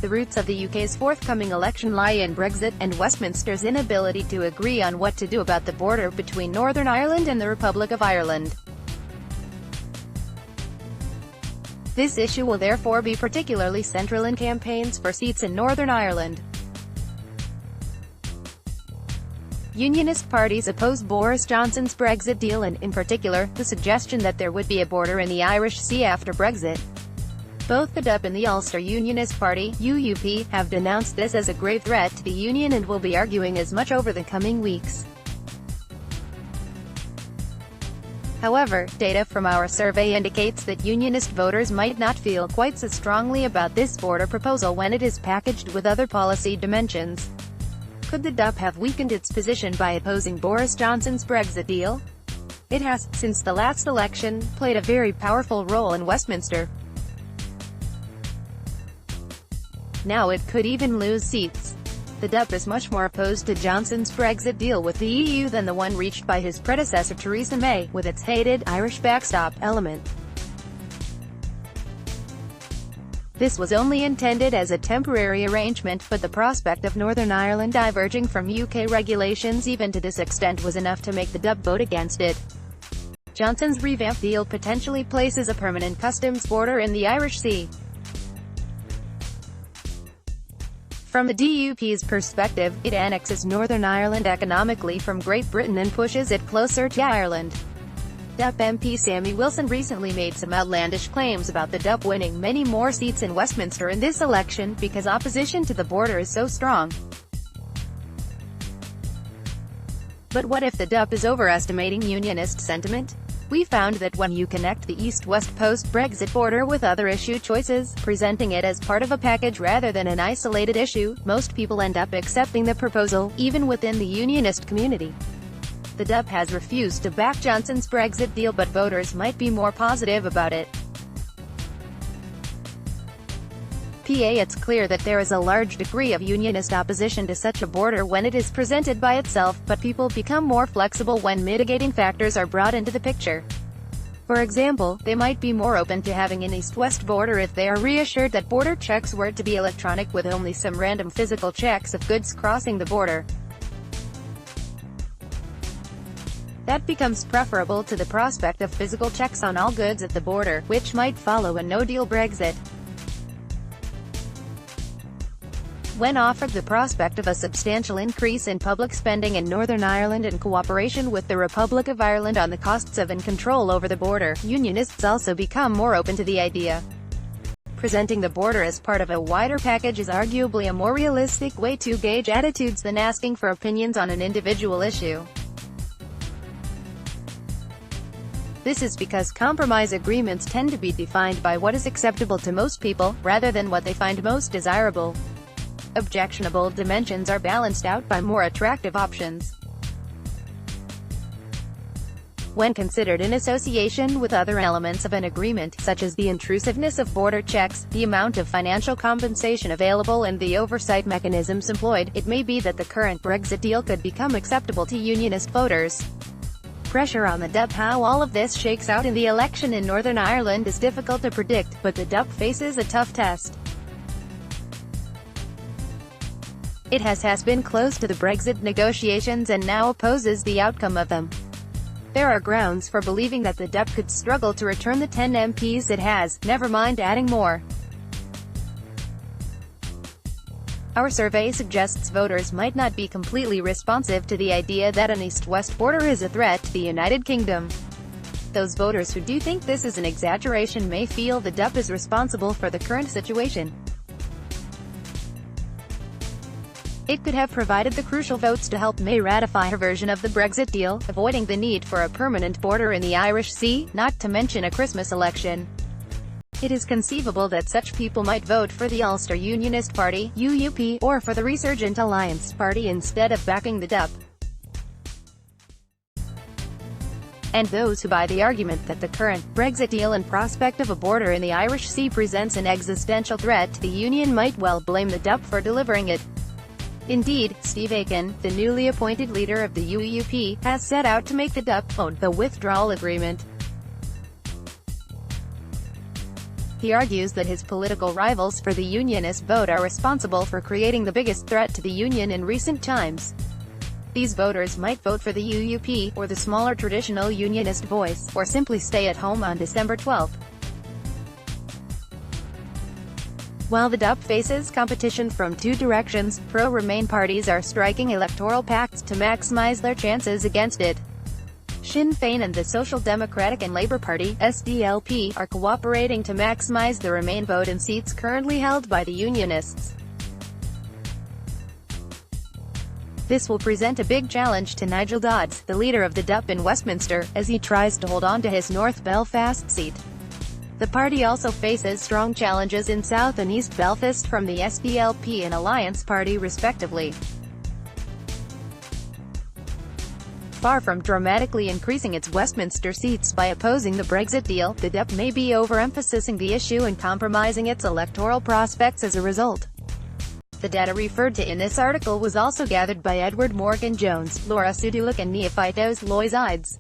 The roots of the UK's forthcoming election lie in Brexit, and Westminster's inability to agree on what to do about the border between Northern Ireland and the Republic of Ireland. This issue will therefore be particularly central in campaigns for seats in Northern Ireland. Unionist parties oppose Boris Johnson's Brexit deal and, in particular, the suggestion that there would be a border in the Irish Sea after Brexit. Both the DUP and the Ulster Unionist Party (UUP) have denounced this as a grave threat to the Union and will be arguing as much over the coming weeks. However, data from our survey indicates that Unionist voters might not feel quite so strongly about this border proposal when it is packaged with other policy dimensions. Could the DUP have weakened its position by opposing Boris Johnson's Brexit deal? It has, since the last election, played a very powerful role in Westminster. Now it could even lose seats. The DUP is much more opposed to Johnson's Brexit deal with the EU than the one reached by his predecessor Theresa May, with its hated Irish backstop element. This was only intended as a temporary arrangement, but the prospect of Northern Ireland diverging from UK regulations even to this extent was enough to make the DUP vote against it. Johnson's revamped deal potentially places a permanent customs border in the Irish Sea. From the DUP's perspective, it annexes Northern Ireland economically from Great Britain and pushes it closer to Ireland. DUP MP Sammy Wilson recently made some outlandish claims about the DUP winning many more seats in Westminster in this election, because opposition to the border is so strong. But what if the DUP is overestimating Unionist sentiment? We found that when you connect the East-West post-Brexit border with other issue choices, presenting it as part of a package rather than an isolated issue, most people end up accepting the proposal, even within the Unionist community. The DUP has refused to back Johnson's Brexit deal, but voters might be more positive about it. It's clear that there is a large degree of Unionist opposition to such a border when it is presented by itself, but people become more flexible when mitigating factors are brought into the picture. For example, they might be more open to having an East-West border if they are reassured that border checks were to be electronic with only some random physical checks of goods crossing the border. That becomes preferable to the prospect of physical checks on all goods at the border, which might follow a no-deal Brexit. When offered the prospect of a substantial increase in public spending in Northern Ireland and cooperation with the Republic of Ireland on the costs of and control over the border, Unionists also become more open to the idea. Presenting the border as part of a wider package is arguably a more realistic way to gauge attitudes than asking for opinions on an individual issue. This is because compromise agreements tend to be defined by what is acceptable to most people, rather than what they find most desirable. Objectionable dimensions are balanced out by more attractive options. When considered in association with other elements of an agreement, such as the intrusiveness of border checks, the amount of financial compensation available and the oversight mechanisms employed, it may be that the current Brexit deal could become acceptable to Unionist voters. Pressure on the DUP. How all of this shakes out in the election in Northern Ireland is difficult to predict, but the DUP faces a tough test. It has been close to the Brexit negotiations and now opposes the outcome of them. There are grounds for believing that the DUP could struggle to return the 10 MPs it has, never mind adding more. Our survey suggests voters might not be completely responsive to the idea that an East-West border is a threat to the United Kingdom. Those voters who do think this is an exaggeration may feel the DUP is responsible for the current situation. It could have provided the crucial votes to help May ratify her version of the Brexit deal, avoiding the need for a permanent border in the Irish Sea, not to mention a Christmas election. It is conceivable that such people might vote for the Ulster Unionist Party (UUP) or for the Resurgent Alliance Party instead of backing the DUP. And those who buy the argument that the current Brexit deal and prospect of a border in the Irish Sea presents an existential threat to the Union might well blame the DUP for delivering it. Indeed, Steve Aiken, the newly appointed leader of the UUP, has set out to make the DUP own the withdrawal agreement. He argues that his political rivals for the unionist vote are responsible for creating the biggest threat to the union in recent times. These voters might vote for the DUP, or the smaller traditional unionist voice, or simply stay at home on December 12. While the DUP faces competition from two directions, pro-Remain parties are striking electoral pacts to maximize their chances against it. Sinn Féin and the Social Democratic and Labour Party (SDLP) are cooperating to maximize the Remain vote in seats currently held by the Unionists. This will present a big challenge to Nigel Dodds, the leader of the DUP in Westminster, as he tries to hold on to his North Belfast seat. The party also faces strong challenges in South and East Belfast from the SDLP and Alliance Party respectively. Far from dramatically increasing its Westminster seats by opposing the Brexit deal, the DUP may be overemphasizing the issue and compromising its electoral prospects as a result. The data referred to in this article was also gathered by Edward Morgan-Jones, Laura Sudulik and Neophytos Loizides.